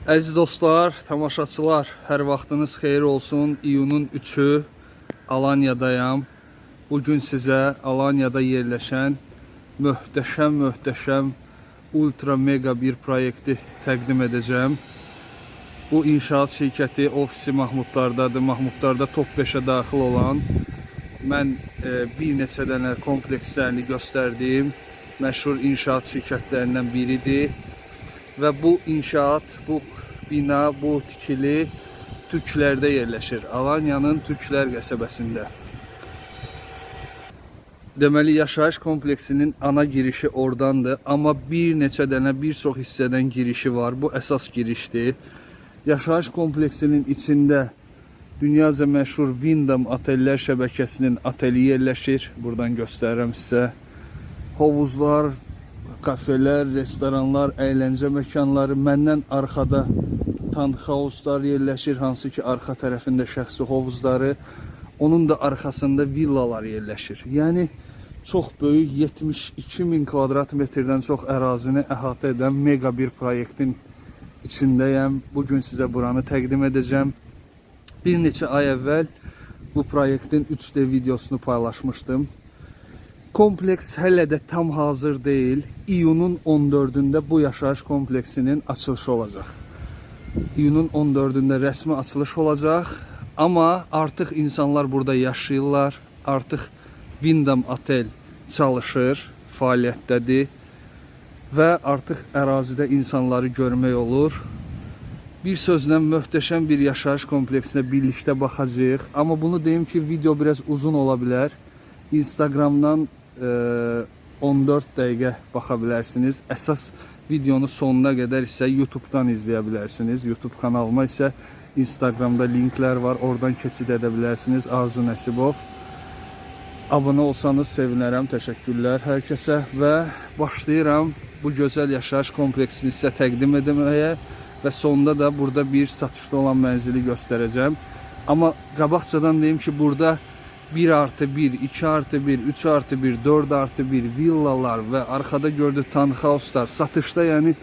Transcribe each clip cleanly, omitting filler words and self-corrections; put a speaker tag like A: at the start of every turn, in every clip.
A: Əziz dostlar, tamaşaçılar, hər vaxtınız xeyir olsun. İyunun 3-ü Alanya'dayam. Bugün sizə Alanya'da yerləşən möhtəşəm, ultra mega bir proyekti təqdim edəcəm. Bu inşaat şirkəti ofisi Mahmudlardadır. Mahmudlarda top 5'ə daxil olan, mən bir neçə dənə komplekslərini göstərdiyim məşhur inşaat şirkətlərindən biridir. Və bu inşaat, bu bina, bu tikili Türklərdə yerləşir. Alanya'nın Türklər qəsəbəsində. Deməli, yaşayış kompleksinin ana girişi oradandır. Amma bir neçə dənə, bir çox hissədən girişi var. Bu əsas girişdir. Yaşayış kompleksinin içində dünyaca məşhur Wyndham otellər şəbəkəsinin oteli yerləşir. Buradan göstərirəm sizə. Hovuzlar, kafeler, restoranlar, əyləncə məkanları, məndən arxada townhouse'lar yerləşir, hansı ki arxa tərəfində şəxsi hovuzları, onun da arxasında villalar yerləşir. Yəni çox böyük 72.000 kvadrat metrdən çox ərazini əhatə edən mega bir proyektin içindəyəm. Bugün sizə buranı təqdim edəcəm. Bir neçə ay əvvəl bu proyektin 3D videosunu paylaşmışdım. Kompleks hələ də tam hazır deyil. İyunun 14'ünde bu yaşayış kompleksinin açılışı olacaq. İyunun 14'ünde rəsmi açılış olacaq. Amma artıq insanlar burada yaşayırlar. Artıq Wyndham Otel çalışır, fəaliyyətdədir. Və artıq ərazidə insanları görmək olur. Bir sözlə möhtəşəm bir yaşayış kompleksinə birlikdə baxacağıq. Amma bunu deyim ki, video biraz uzun ola bilər. Instagramdan 14 dəqiqə baxa bilərsiniz. Əsas videonu sonuna qədər isə YouTube'dan izləyə bilərsiniz. YouTube kanalıma isə Instagramda linklər var. Oradan keçid edə bilərsiniz. Arzu Nəsibov. Abunə olsanız sevinərəm. Təşəkkürlər hər kəsə. Və başlayıram bu gözəl yaşayış kompleksini sizə təqdim etməyə. Və sonunda da burada bir satışda olan mənzili göstərəcəm. Amma qabaqcadan deyim ki, burada 1+1, 2+1, 3+1, 4+1 villalar və arkada gördüyünüz townhouse'lar satışda, yəni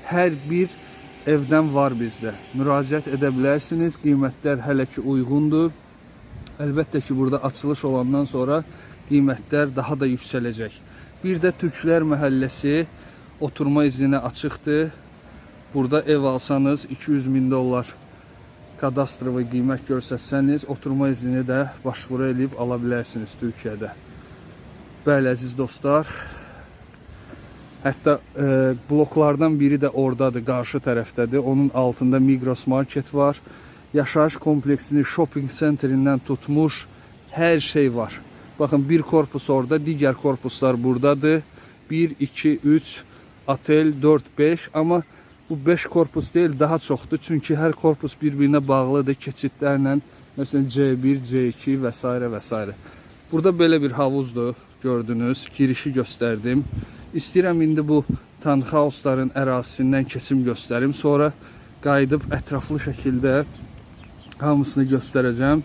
A: hər bir evdən var bizdə. Müraciət edə bilərsiniz. Qiymətlər hələ ki uyğundur. Əlbəttə ki, burada açılış olandan sonra qiymətlər daha da yüksələcək. Bir də Türklər məhəlləsi oturma izninə açıqdır. Burada ev alsanız 200.000 dollar kadastrovu qiymət görsətsəniz, oturma iznini də başvuru edib ala bilərsiniz Türkiyədə. Bəli, əziz dostlar. Hətta bloklardan biri də oradadır, qarşı tərəfdədir. Onun altında Migros Market var. Yaşayış kompleksini shopping centerindən tutmuş hər şey var. Baxın, bir korpus orada, digər korpuslar buradadır. 1, 2, 3, otel, 4, 5, amma bu 5 korpus değil, daha çoxdur. Çünki hər korpus bir-birinə bağlıdır keçidlərlə. Məsələn, C1, C2 və s. və s. Burada belə bir havuzdur, gördünüz. Girişi göstərdim. İstəyirəm indi bu townhouse'ların ərazisindən kesim göstərim. Sonra qayıdıb ətraflı şəkildə hamısını göstərəcəm.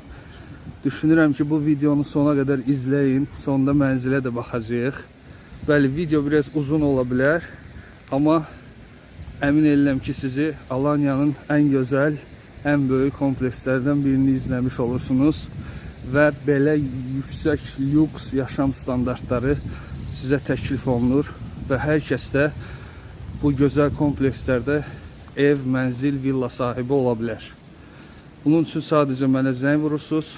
A: Düşünürəm ki, bu videonu sona qədər izləyin. Sonda mənzilə də baxacağıq. Bəli, video biraz uzun ola bilər. Amma əmin edirəm ki, sizi Alanya'nın ən gözəl, ən böyük komplekslərdən birini izləmiş olursunuz. Və belə yüksək, lüks yaşam standartları sizə təklif olunur. Və hər kəs də bu gözəl komplekslərdə ev, mənzil, villa sahibi ola bilər. Bunun üçün sadəcə mənə zəng vurursunuz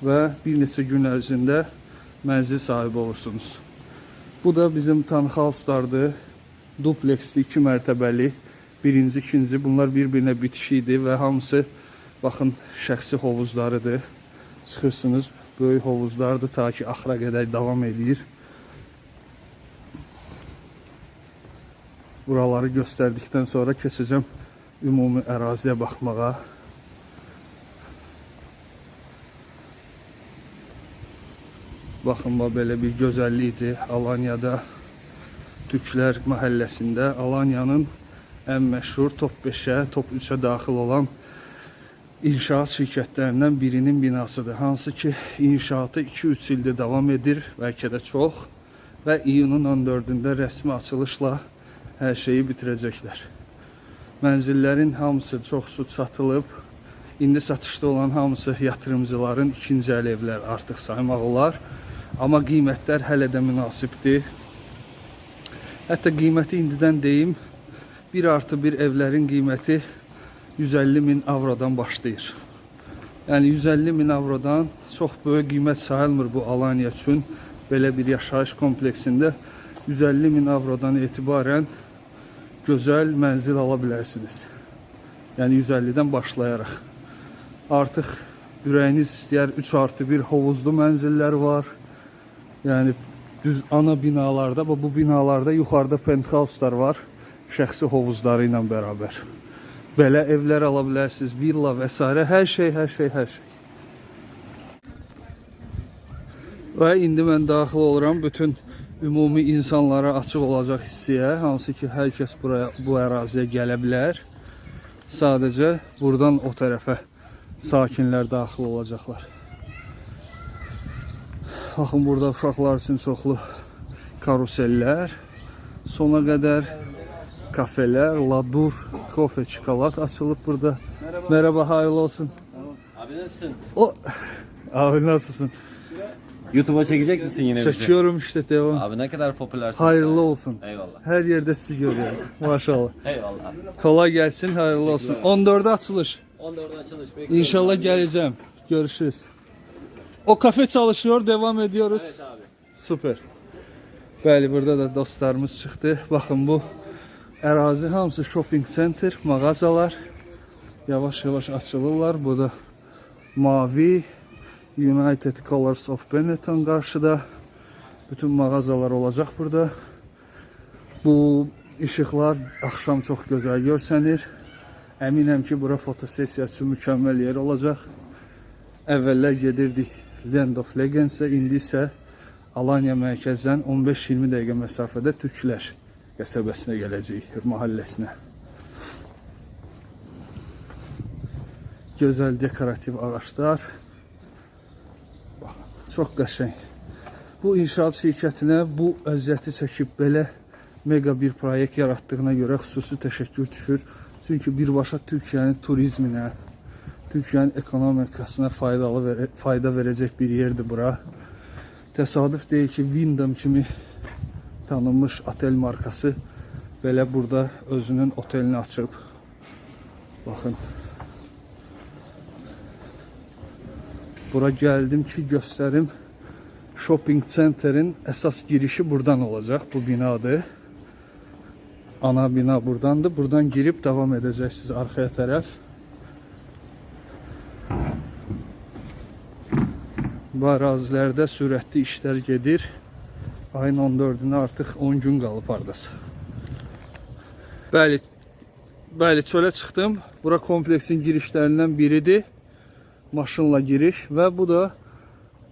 A: və bir neçə gün ərzində mənzil sahibi olursunuz. Bu da bizim townhouse'lardır. Dupleksli, 2 mərtəbəli, birinci, ikinci, bunlar bir-birinə bitişikdir və hamısı, baxın, şəxsi hovuzlarıdır. Çıxırsınız, böyük hovuzlardır, ta ki axıra qədər davam edir. Buraları göstərdikdən sonra keçəcəm ümumi əraziyə baxmağa. Baxın, belə bir gözəllikdir Alanya'da. Türklər məhəlləsində Alanya'nın ən məşhur top 5'ə, top 3'ə daxil olan inşaat şirkətlərindən birinin binasıdır. Hansı ki inşaatı 2-3 ildir davam edir, bəlkə də çox. Və iyunun 14'ünde rəsmi açılışla hər şeyi bitirəcəklər. Mənzillərin hamısı çoxsu satılıb. İndi satışda olan hamısı yatırımcıların ikinci əl evlər artıq saymaq olar. Amma qiymətlər hələ də münasibdir. Hətta qiyməti indidən deyim, 1+1 evlərin qiyməti 150.000 avrodan başlayır. Yəni 150.000 avrodan çox böyük qiymət sayılmır bu Alanya üçün. Belə bir yaşayış kompleksində 150.000 avrodan etibarən gözəl mənzil ala bilərsiniz. Yəni 150-dən başlayaraq. Artıq ürəyiniz istəyər 3+1 hovuzlu mənzillər var. Yəni düz ana binalarda, bu binalarda yuxarıda penthouse'lar var. Şəxsi hovuzları ilə bərabər. Belə evlər ala bilərsiniz, villa və s. Hər şey. Və indi mən daxil oluram bütün ümumi insanlara açıq olacaq hissəyə, hansı ki hər kəs bu əraziyə gələ bilər. Sadəcə buradan o tərəfə sakinlər daxil olacaqlar. Baxın, burada uşaqlar üçün çoxlu karusellər, sona qədər kafelər, ladur, kofe, çikolat açılıb burada. Merhaba, hayırlı olsun.
B: Abi nasılsın?
A: Abi nasılsın?
B: YouTube'a çekecek misin yine bizi?
A: Çekiyorum işte, devam.
B: Abi ne kadar popülersin.
A: Hayırlı olsun.
B: Eyvallah.
A: Her yerde sizi görüyoruz. Maşallah.
B: Eyvallah.
A: Kolay gelsin, hayırlı olsun. 14'e açılış.
B: 14'de açılış. Bekliyorum.
A: İnşallah geleceğim. Görüşürüz. O kafe çalışıyor, devam ediyoruz.
B: Evet abi.
A: Süper. Bəli, burada da dostlarımız çıxdı. Baxın, bu ərazi hamısı shopping center, mağazalar. Yavaş-yavaş açılırlar. Bu da mavi United Colors of Benetton qarşıda. Bütün mağazalar olacaq burada. Bu işıqlar axşam çox gözəl görsənir. Əminəm ki, bura fotosesiya üçün mükəmməl yer olacaq. Əvvəllər gedirdik Land of Legends'e, indi isə Alanya mərkəzdən 15-20 dəqiqə məsafədə Türklər qəsəbəsinə gələcəyik, mahalləsinə. Gözəl dekorativ ağaçlar. Çox qəşəng. Bu inşaat şirkətinə bu əziyyəti çəkib belə mega bir proyekt yaratdığına görə xüsusi təşəkkür düşür. Çünki birbaşa Türkiyənin turizminə, Türkiyənin ekonomikasına fayda verəcək bir yerdir bura. Təsadüf deyil ki, Wyndham kimi tanınmış otel markası belə burada özünün otelini açıb. Baxın. Bura gəldim ki, göstərim. Shopping center'in əsas girişi buradan olacaq. Bu binadır. Ana bina buradandır. Buradan girib devam edəcəksiniz arxaya tərəf. Bu ərazilərdə sürətli işlər gedir. Ayın 14-ünə artıq 10 gün qalıb hardasa. Bəli, çölə çıxdım. Bura kompleksin girişlərindən biridir. Maşınla giriş və bu da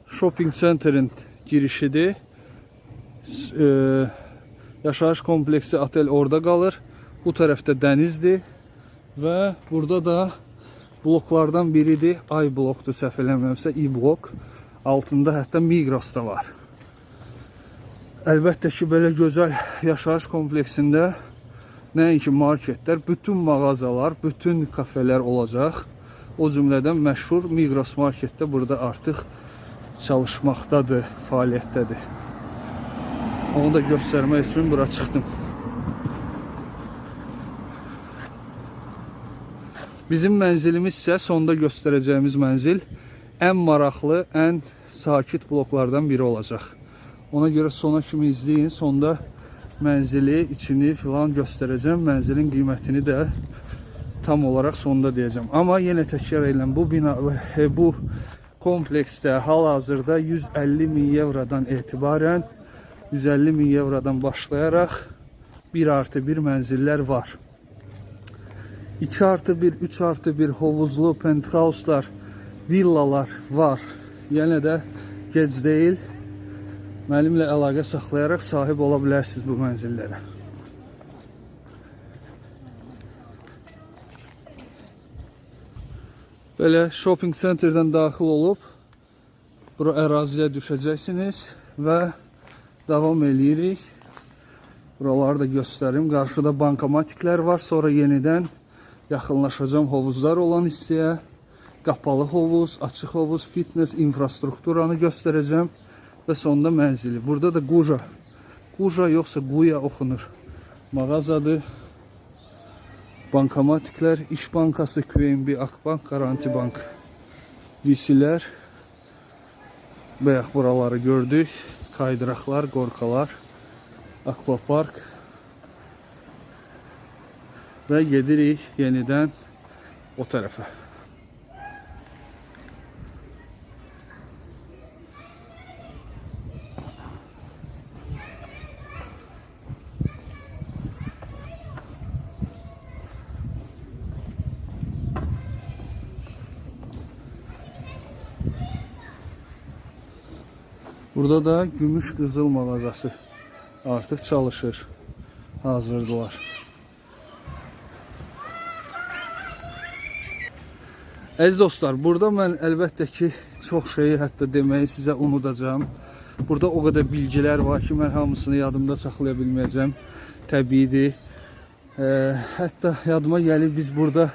A: shopping center'in girişidir. Yaşayış kompleksi otel orada qalır. Bu tərəfdə dənizdir və burada da bloklardan biridir. Ay blokdur, səhv eləmirəmsə, İ blok. Altında hətta Migros da var. Əlbəttə ki, belə gözəl yaşayış kompleksində nəinki marketlər, bütün mağazalar, bütün kafelər olacaq. O cümlədən məşhur Migros marketdə burada artıq çalışmaqdadır, fəaliyyətdədir. Onu da göstərmək üçün bura çıxdım. Bizim mənzilimiz isə sonda göstərəcəyimiz mənzil ən maraqlı, ən sakit bloklardan biri olacaq. Ona görə sona kimi izləyin, sonda mənzili, içini filan göstərəcəm. Mənzilin qiymətini də tam olarak sonda deyəcəm. Amma yenə təkrar edirəm, bu kompleksdə hal-hazırda 150.000 evrodan etibarən 150.000 evrodan başlayaraq 1+1 mənzillər var. 2+1, 3+1 hovuzlu penthouse'lar, villalar var. Yenə də gec deyil. Mənimlə əlaqə saxlayaraq sahib ola bilərsiniz bu mənzillərə. Belə shopping center'dan daxil olub bura əraziyə düşəcəksiniz və davam eləyirik. Buraları da göstərim. Qarşıda bankamatiklər var. Sonra yenidən yaxınlaşacağım hovuzlar olan hissəyə. Qapalı hovuz, açıq hovuz, fitness, infrastrukturanı göstərəcəm. Və sonda mənzili. Burada da Quja yoxsa Quya oxunur. Mağazadır. Bankamatiklər, İş Bankası, QNB, Akbank, Garanti Bank. VC-lər. Bayaq buraları gördük. Kaydıraqlar, qorxalar, akvapark. Və gedirik yenidən o tərəfə. Burada da Gümüş Qızıl mağazası artıq çalışır. Hazırdılar. Əziz dostlar, burada mən əlbəttə ki, çox şeyi hətta deməyi sizə unudacağım. Burada o qədər bilgilər var ki, mən hamısını yadımda saxlaya bilməyəcəm. Təbiidir. Hətta yadıma gəlir, biz burada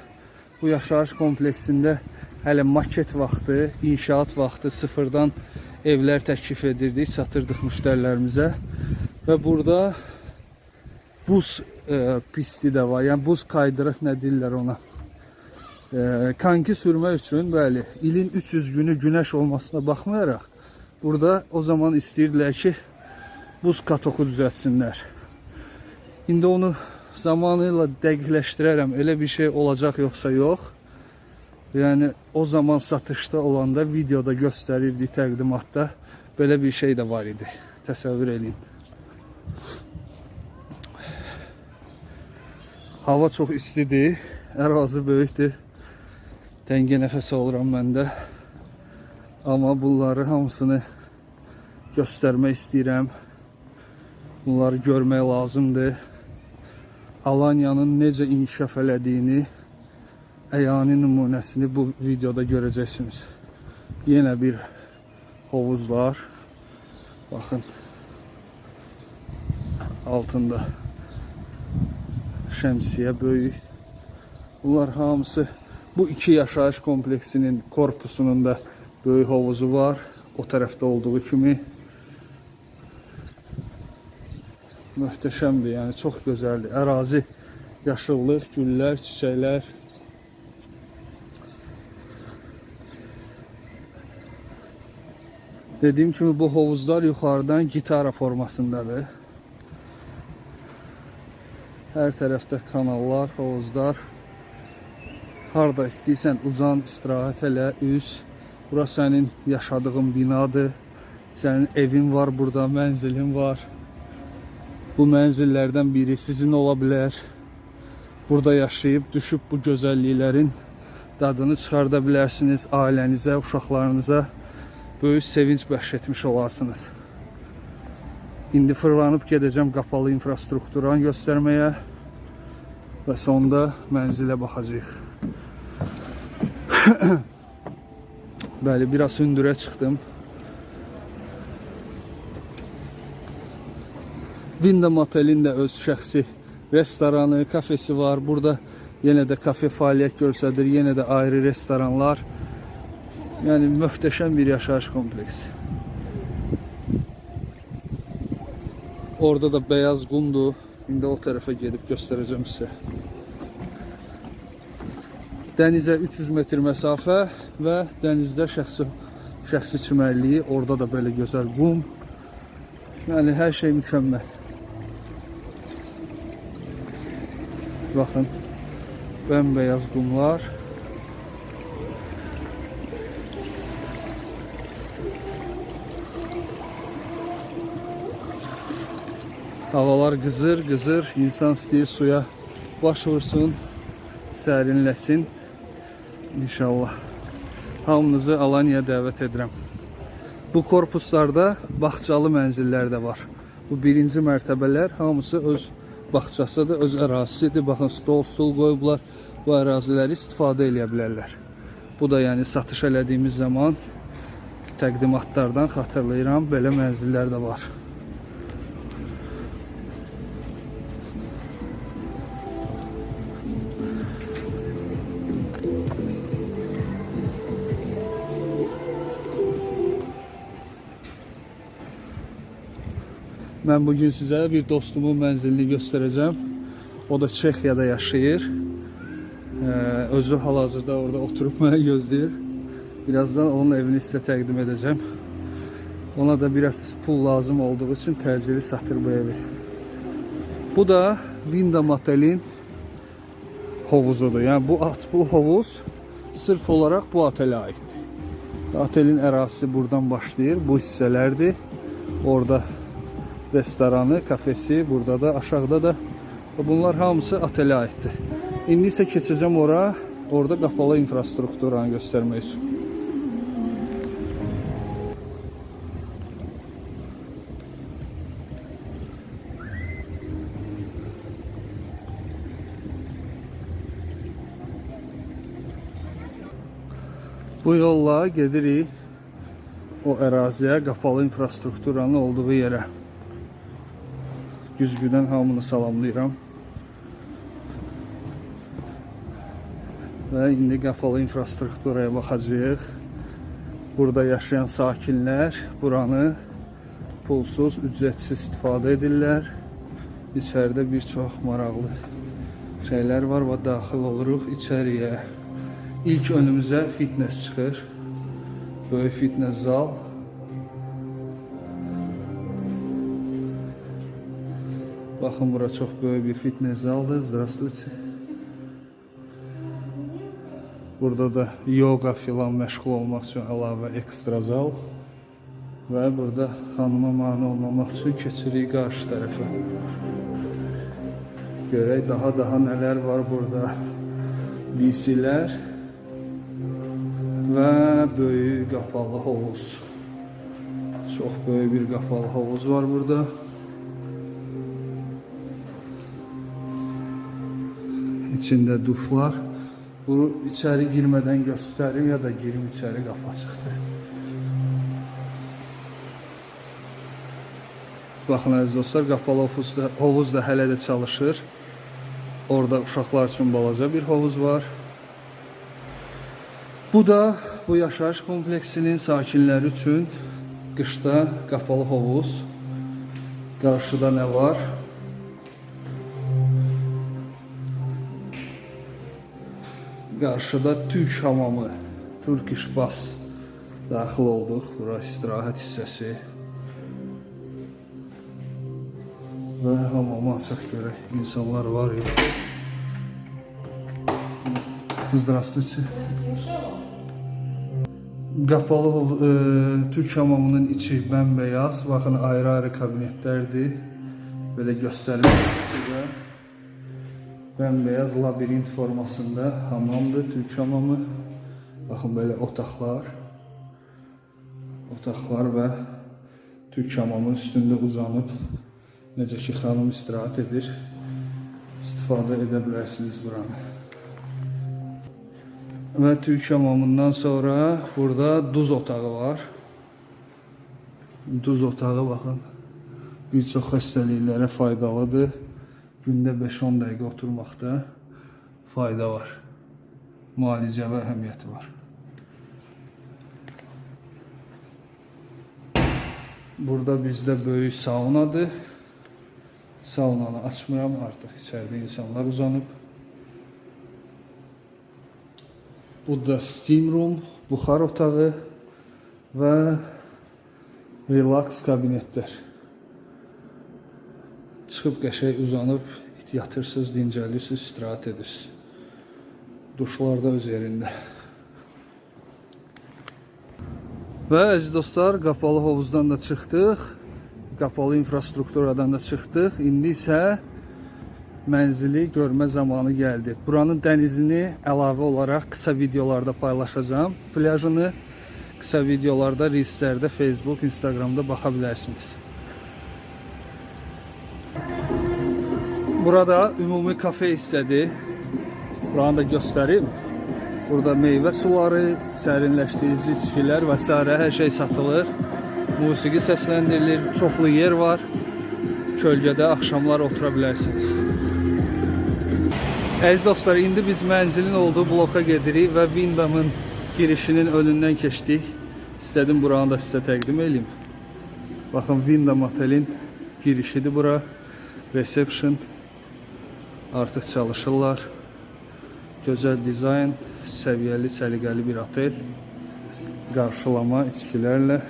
A: bu yaşayış kompleksində hələ maket vaxtı, inşaat vaxtı sıfırdan evlər təklif edirdik, satırdıq müştərilərimizə. Və burada buz pisti də var. Yəni buz kaydırıq nə deyirlər ona. Kanki sürmək üçün, bəli, ilin 300 günü günəş olmasına baxmayaraq, burada o zaman istəyirdilər ki, buz katoku düzəltsinlər. İndi onu zamanıyla dəqiqləşdirərəm, elə bir şey olacaq yoxsa yox. Yəni o zaman satışda olanda videoda göstərirdik, təqdimatda belə bir şey də var idi. Təsəvvür edin. Hava çox istidir, ərazi böyükdür. Dəngə nəfəs alıram mən də. Amma bunları hamısını göstərmək istəyirəm. Bunları görmək lazımdır. Alanya'nın necə inkişaf elədiyini, əyani nümunəsini bu videoda görəcəksiniz. Yenə bir hovuzlar. Baxın. Altında şəmsiyə böyük. Bunlar hamısı bu iki yaşayış kompleksinin korpusunun da böyük hovuzu var. O tərəfdə olduğu kimi. Möhtəşəmdir, yəni çox gözəldir. Ərazi, yaşıllıq, güllər, çiçəklər. Dediyim kimi bu hovuzlar yuxarıdan gitara formasındadır. Hər tərəfdə kanallar, hovuzlar. Harda istəyirsən uzan, istirahət elə, üz. Bura sənin yaşadığın binadır. Sənin evin var burada, mənzilin var. Bu mənzillərdən biri sizin ola bilər. Burada yaşayıb, düşüb bu gözəlliklərin dadını çıxarda bilərsiniz. Ailənizə, uşaqlarınıza böyük sevinç bəxş etmiş olarsınız. İndi fırlanıb gedəcəm qapalı infrastrukturanı göstərməyə və sonda mənzilə baxacağıq. Bəli, biraz hündürə çıxdım. Wyndham Otelin də öz şəxsi restoranı, kafesi var. Burada yenə də kafe fəaliyyət göstərir, yenə də ayrı restoranlar. Yəni möhtəşəm bir yaşayış kompleksi. Orada da beyaz qumdur. İndi o tərəfə gedib göstərəcəm sizə. Dənizə 300 metr məsafə və dənizdə şəxsi çimərliyi. Orada da belə gözəl qum. Yəni hər şey mükəmməl. Baxın, bəmbəyaz qumlar. Havalar qızır, qızır. İnsan istəyir suya baş vursun, sərinləsin. İnşallah. Hamınızı Alanya'ya dəvət edirəm. Bu korpuslarda bağçalı mənzillər də var. Bu birinci mərtəbələr hamısı öz bağçasıdır, öz ərazisidir. Baxın, stol qoyublar. Bu əraziləri istifadə edə bilərlər. Bu da yəni satış elədiyimiz zaman təqdimatlardan xatırlayıram, belə mənzillər də var. Mən bugün sizə bir dostumun mənzilini göstərəcəm. O da Çexiyada yaşayır. Özü hal-hazırda orada oturub mənə gözləyir. Birazdan onun evini sizə təqdim edəcəm. Ona da biraz pul lazım olduğu için təcili satır bu evi. Bu da Wyndham Otel'in hovuzudur. Yəni bu hovuz sırf olarak bu otele aittir. Otelin ərazisi buradan başlayır. Bu hissələrdir. Orada restoranı, kafesi, burada da aşağıda da. Bunlar hamısı otelə aittir. İndi isə keçəcəm ora, orada qapalı infrastrukturanı göstərmək üçün. Bu yolla gedirik o əraziyə, qapalı infrastrukturanın olduğu yerə. Güzgüdən hamını salamlayıram. Və indi qapalı infrastrukturaya baxacağıq. Burada yaşayan sakinlər buranı pulsuz, ücretsiz istifadə edirlər. İçəridə bir çox maraqlı şeylər var və daxil oluruq içəriyə. İlk önümüzə fitness çıxır. Böyük fitness zal. Baxın, bura çox böyük bir fitness zaldır. Здравствуйте. Burada da yoga filan məşğul olmaq üçün əlavə ekstra zal. Və burada xanıma mane olmamaq üçün keçirik qarşı tərəfə. Görək daha nələr var burada. BC-lər və böyük qapalı hovuz. Çox böyük bir qapalı hovuz var burada. İçində duşlar. Bunu içəri girmədən göstərim ya da girim içəri, qapı açıqdır. Baxın əziz dostlar, qapalı hovuz da hələ də çalışır. Orada uşaqlar üçün balaca bir hovuz var. Bu da bu yaşayış kompleksinin sakinləri üçün qışda qapalı hovuz. Qarşıda nə var? Qarşıda Türk hamamı, Turkish Bath daxil olduq. Bura istirahət hissəsi. Və hamamı açıq görək. İnsanlar var ya. Здравствуйте. Qapalı Türk hamamının içi bəmbəyaz. Baxın, ayrı-ayrı kabinetlərdir. Belə göstərmək sizə. Bəmbəyaz labirint formasında hamamdır, Türk hamamı. Baxın, belə otaqlar. Otaqlar və Türk hamamı üstündə uzanıb. Necə ki, xanım istirahət edir. İstifadə edə bilərsiniz buranı. Və Türk hamamından sonra burada duz otağı var. Duz otağı, baxın, bir çox xəstəliklərə faydalıdır. Gündə 5-10 dəqiqə oturmaqda fayda var. Müalicə və əhəmiyyəti var. Burada bizdə böyük saunadır. Saunanı açmıram, artıq içəridə insanlar uzanıb. Bu da steam room, buxar otağı və relax kabinetlər. Çıxıb qəşəng uzanıb yatırsınız, dincəlirsiniz, istirahət edirsiniz. Duşlar da öz yerində. Və əziz dostlar, qapalı hovuzdan da çıxdıq. Qapalı infrastrukturadan da çıxdıq. İndi isə mənzili görmə zamanı gəldi. Buranın dənizini əlavə olaraq qısa videolarda paylaşacağım. Plyajını qısa videolarda, reelslərdə, Facebook, Instagramda baxa bilərsiniz. Burada ümumi kafe hissədir. Buranı da göstəreyim. Burada meyvə suları, sərinləşdirici içkilər və s. hər şey satılır. Musiqi səsləndirilir, çoxlu yer var. Kölgədə axşamlar otura bilərsiniz. Əziz dostlar, indi biz mənzilin olduğu bloka gedirik və Wyndham'ın girişinin önündən keçdik. İstədim buranı da sizə təqdim edeyim. Baxın, Wyndham Otel'in girişidir bura. Reception. Artıq çalışırlar. Gözəl dizayn, səviyyəli, səliqəli bir otel. Qarşılama içkilərlə.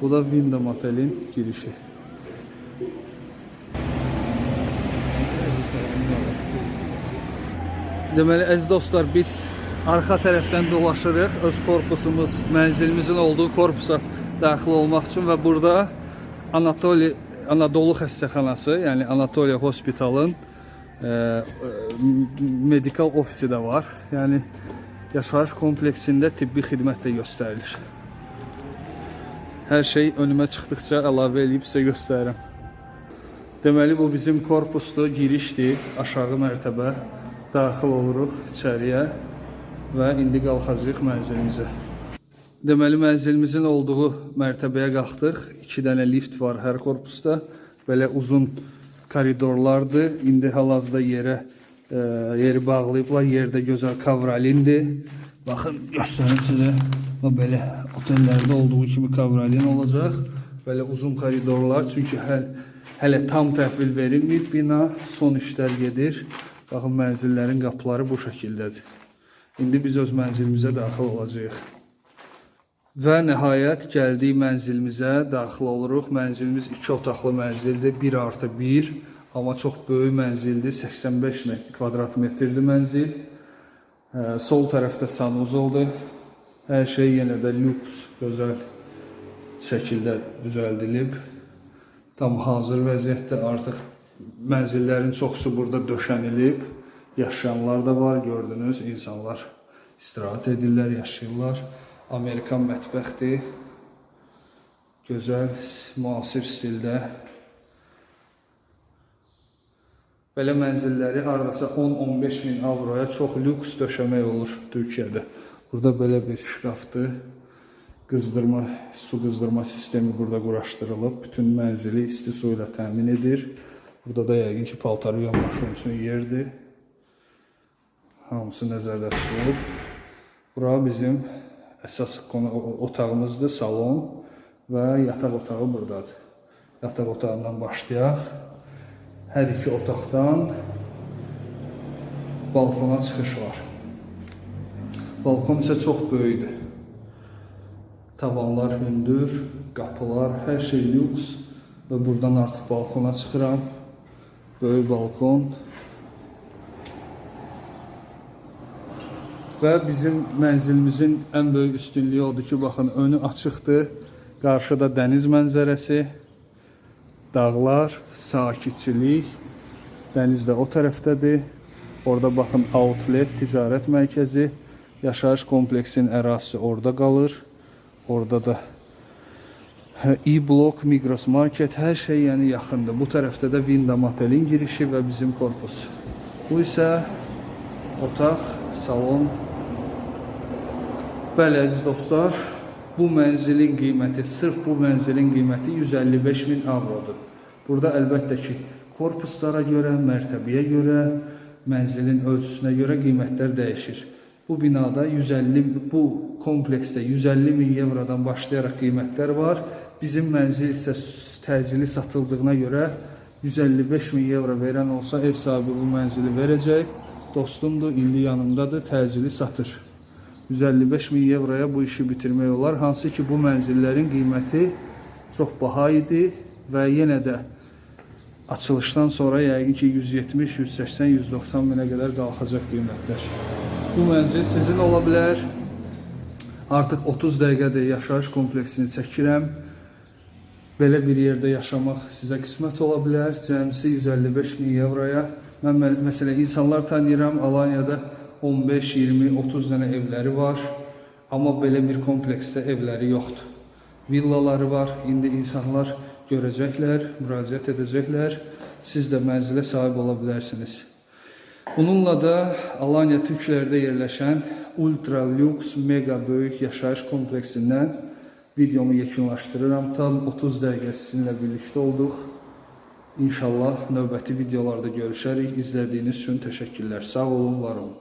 A: Bu da Wyndham Otelin girişi. Deməli, əziz dostlar, biz arxa tərəfdən dolaşırıq. Öz korpusumuz, mənzilimizin olduğu korpusa daxil olmaq üçün və burada Anadolu xəstəxanası, yəni Anatoliya Hospitalın medikal ofisi də var. Yəni yaşayış kompleksində tibbi xidmət də göstərilir. Hər şey önümə çıxdıqca əlavə edib sizə göstərirəm. Deməli, bu bizim korpusdur, girişdir, aşağı mərtəbə. Daxil oluruq içəriyə və indi qalxacağıq mənzilimizə. Deməli, mənzilimizin olduğu mərtəbəyə qalxdıq. 2 dənə lift var hər korpusda. Belə uzun koridorlardır. İndi hal-hazırda yeri bağlayıblar. Yerdə gözəl kavralindir. Baxın, göstərim sizə. Belə otellərdə olduğu kimi kavralin olacaq. Belə uzun koridorlar. Çünki hələ tam təhvil verilməyib bina. Son işlər gedir. Baxın, mənzillərin qapıları bu şəkildədir. İndi biz öz mənzilimizə daxil olacağıq. Və nəhayət gəldik mənzilimizə, daxil oluruq. Mənzilimiz 2 otaqlı mənzildir, 1+1. Amma çox böyük mənzildir, 85 kvadrat metrdir mənzil. Sol tərəfdə sanuzoldur. Hər şey yenə də lüks, gözəl şəkildə düzəldilib. Tam hazır vəziyyətdə artıq mənzillərin çoxusu burada döşənilib. Yaşayanlar da var, gördünüz. İnsanlar istirahət edirlər, yaşayırlar. Amerikan mətbəxdir. Gözəl, müasir stildə. Belə mənzilləri haradasa 10-15 min avroya çox lüks döşəmək olur Türkiyədə. Burada belə bir şkafdır. Su qızdırma sistemi burada quraşdırılıb. Bütün mənzili isti su ilə təmin edir. Burada da yəqin ki, paltarı yuyulmaq üçün yerdir. Hamısı nəzərdə tutulub. Bura bizim əsas otağımızdır, salon və yataq otağı buradadır. Yataq otağından başlayaq. Hər iki otaqdan balkona çıxış var. Balkon isə çox böyükdür. Tavanlar hündür, qapılar, hər şey lüks və buradan artıq balkona çıxıram. Böyük balkon. Və bizim mənzilimizin ən böyük üstünlüyü odur ki, baxın, önü açıqdır. Qarşıda dəniz mənzərəsi, dağlar, sakitçilik. Dəniz də o tərəfdədir. Orada baxın, outlet, ticarət mərkəzi, yaşayış kompleksinin ərazisi orada qalır. Orada da E-blok, Migros market, hər şey yəni yaxındır. Bu tərəfdə də Wyndham Otelin girişi və bizim korpus. Bu isə otaq, salon. Bəli, əziz dostlar, bu mənzilin qiyməti, sırf bu mənzilin qiyməti 155 min avrodur. Burada əlbəttə ki, korpuslara görə, mərtəbəyə görə, mənzilin ölçüsünə görə qiymətlər dəyişir. Bu binada bu kompleksdə 150 min evrodan başlayaraq qiymətlər var. Bizim mənzil isə təcili satıldığına görə 155 min evro verən olsa ev sahibi bu mənzili verəcək. Dostumdur, indi yanımdadır, təcili satır. 155 min evroya bu işi bitirmək olar. Hansı ki, bu mənzillərin qiyməti çox baha idi və yenə də açılışdan sonra yəqin ki 170, 180, 190 minə qədər qalxacaq qiymətlər. Bu mənzil sizin ola bilər. Artıq 30 dəqiqədir yaşayış kompleksini çəkirəm. Belə bir yerdə yaşamaq sizə qismət ola bilər. Cəmsi 155 min evroya. Mən məsələn insanlar tanıyıram. Alanyada 15, 20, 30 dənə evləri var. Amma belə bir kompleksdə evləri yoxdur. Villaları var. İndi insanlar görəcəklər, müraciət edəcəklər. Siz də mənzilə sahib ola bilərsiniz. Bununla da Alanya Türklərdə yerləşən ultra lüks, mega böyük yaşayış kompleksindən videomu yekunlaşdırıram. Tam 30 dəqiqə sizinlə birlikdə olduq. İnşallah növbəti videolarda görüşərik. İzlədiyiniz üçün təşəkkürlər. Sağ olun, var olun.